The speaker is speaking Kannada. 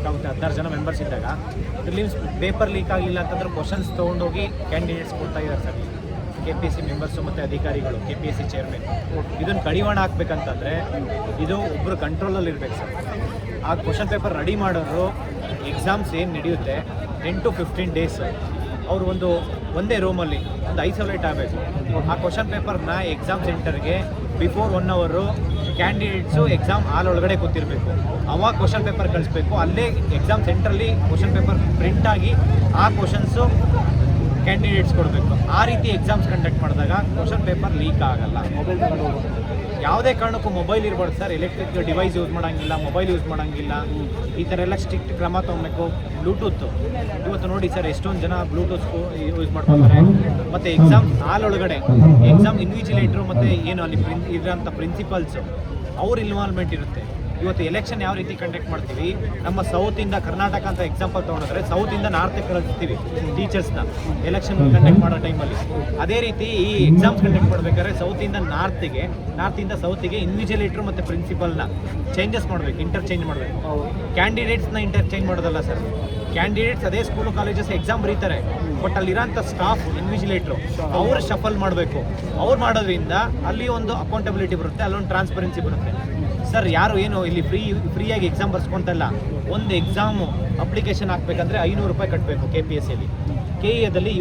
ಮಾಡಬೇಕಾಗುತ್ತೆ 16 ಜನ ಮೆಂಬರ್ಸ್ ಇದ್ದಾಗ. ಪ್ರಿಲಿಮ್ಸ್ ಪೇಪರ್ ಲೀಕ್ ಆಗಲಿಲ್ಲ ಅಂತಂದ್ರೆ ಕ್ವಶನ್ಸ್ ತೊಗೊಂಡೋಗಿ ಕ್ಯಾಂಡಿಡೇಟ್ಸ್ ಕೊಡ್ತಾ ಇದ್ದಾರೆ ಸರ್ KPSC ಮೆಂಬರ್ಸು ಮತ್ತು ಅಧಿಕಾರಿಗಳು, KPSC ಚೇರ್ಮನ್. ಇದನ್ನು ಕಡಿವಾಣ ಹಾಕ್ಬೇಕಂತಂದರೆ ಇದು ಒಬ್ಬರು ಕಂಟ್ರೋಲಲ್ಲಿ ಇರಬೇಕು ಸರ್. ಆ ಕ್ವಶನ್ ಪೇಪರ್ ರೆಡಿ ಮಾಡೋರು ಎಕ್ಸಾಮ್ಸ್ ಏನು ನಡೆಯುತ್ತೆ 10 to 15 ಡೇಸ್ ಅವರು ಒಂದೇ ರೂಮಲ್ಲಿ ಒಂದು ಐಸೋಲೇಟ್ ಆಗಬೇಕು. ಆ ಕ್ವಶನ್ ಪೇಪರ್ನ ಎಕ್ಸಾಮ್ ಸೆಂಟರ್ಗೆ before 1 hour candidates exam hall ಒಳಗಡೆ ಕೂತಿರಬೇಕು. ಅವಾಗ ಕ್ವಶನ್ ಪೇಪರ್ ಕಳಿಸ್ಬೇಕು. ಅಲ್ಲೇ ಎಕ್ಸಾಮ್ ಸೆಂಟ್ರಲ್ಲಿ ಕ್ವಶನ್ ಪೇಪರ್ ಪ್ರಿಂಟಾಗಿ ಆ ಕ್ವಶನ್ಸು ಕ್ಯಾಂಡಿಡೇಟ್ಸ್ ಕೊಡಬೇಕು. ಆ ರೀತಿ ಎಕ್ಸಾಮ್ಸ್ ಕಂಡಕ್ಟ್ ಮಾಡಿದಾಗ ಕ್ವಶನ್ ಪೇಪರ್ ಲೀಕ್ ಆಗಲ್ಲ. ಮೊಬೈಲ್ ತಗೊಂಡು ಹೋಗೋದು ಯಾವುದೇ ಕಾರಣಕ್ಕೂ ಮೊಬೈಲ್ ಇರ್ಬಾರ್ದು ಸರ್. ಎಲೆಕ್ಟ್ರಿಕ್ ಡಿವೈಸ್ ಯೂಸ್ ಮಾಡೋಂಗಿಲ್ಲ, ಮೊಬೈಲ್ ಯೂಸ್ ಮಾಡೋಂಗಿಲ್ಲ. ಈ ಥರ ಎಲ್ಲ ಸ್ಟ್ರಿಕ್ಟ್ ಕ್ರಮ ತೊಗೊಬೇಕು. ಬ್ಲೂಟೂತ್ ಇವತ್ತು ನೋಡಿ ಸರ್ ಎಷ್ಟೊಂದು ಜನ ಬ್ಲೂಟೂತ್ ಯೂಸ್ ಮಾಡ್ಕೊತಾರೆ. ಮತ್ತು ಎಕ್ಸಾಮ್ ಹಾಲ್ ಒಳಗಡೆ ಎಕ್ಸಾಮ್ ಇನ್ವಿಜಿಲೇಟ್ರು ಮತ್ತು ಏನು ಅಲ್ಲಿ ಇರೋಂಥ ಪ್ರಿನ್ಸಿಪಲ್ಸು ಅವ್ರ ಇನ್ವಾಲ್ವ್ಮೆಂಟ್ ಇರುತ್ತೆ. ಇವತ್ತು ಎಲೆಕ್ಷನ್ ಯಾವ ರೀತಿ ಕಂಡಕ್ಟ್ ಮಾಡ್ತೀವಿ, ನಮ್ಮ ಸೌತಿಂದ ಕರ್ನಾಟಕ ಅಂತ ಎಕ್ಸಾಂಪಲ್ ತೊಗೊಂಡ್ರೆ ಸೌತಿಂದ ನಾರ್ತಿಗೆ ಕಳಿಸ್ತೀವಿ ಟೀಚರ್ಸ್ನ ಎಲೆಕ್ಷನ್ ಕಂಡಕ್ಟ್ ಮಾಡೋ ಟೈಮಲ್ಲಿ. ಅದೇ ರೀತಿ ಈ ಎಕ್ಸಾಮ್ಸ್ ಕಂಡಕ್ಟ್ ಮಾಡಬೇಕಾದ್ರೆ ಸೌತಿಂದ ನಾರ್ತಿಂದ ಸೌತಿಗೆ ಇನ್ವಿಜಿಲೇಟ್ರು ಮತ್ತು ಪ್ರಿನ್ಸಿಪಲ್ನ ಚೇಂಜಸ್ ಮಾಡಬೇಕು, ಇಂಟರ್ಚೇಂಜ್ ಮಾಡಬೇಕು. ಕ್ಯಾಂಡಿಡೇಟ್ಸ್ನ ಇಂಟರ್ಚೇಂಜ್ ಮಾಡೋದಲ್ಲ ಸರ್. ಕ್ಯಾಂಡಿಡೇಟ್ಸ್ ಅದೇ ಸ್ಕೂಲು ಕಾಲೇಜಸ್ ಎಕ್ಸಾಮ್ ಬರೀತಾರೆ, ಬಟ್ ಅಲ್ಲಿರೋಂಥ ಸ್ಟಾಫ್ ಇನ್ವಿಜಿಲೇಟ್ರು ಅವ್ರು ಶಫಲ್ ಮಾಡಬೇಕು. ಅವ್ರು ಮಾಡೋದ್ರಿಂದ ಅಲ್ಲಿ ಒಂದು ಅಕೌಂಟಬಿಲಿಟಿ ಬರುತ್ತೆ, ಅಲ್ಲೊಂದು ಟ್ರಾನ್ಸ್ಪರೆನ್ಸಿ ಬರುತ್ತೆ ಸರ್. ಯಾರು ಏನು ಇಲ್ಲಿ ಫ್ರೀಯಾಗಿ ಎಕ್ಸಾಮ್ ಬರ್ಸ್ಕೊಂತಲ್ಲ. ಒಂದು ಎಕ್ಸಾಮು ಅಪ್ಲಿಕೇಶನ್ ಹಾಕಬೇಕಂದ್ರೆ 500 ರೂಪಾಯಿ ಕಟ್ಟಬೇಕು KPSCಯಲ್ಲಿ. KEದಲ್ಲಿ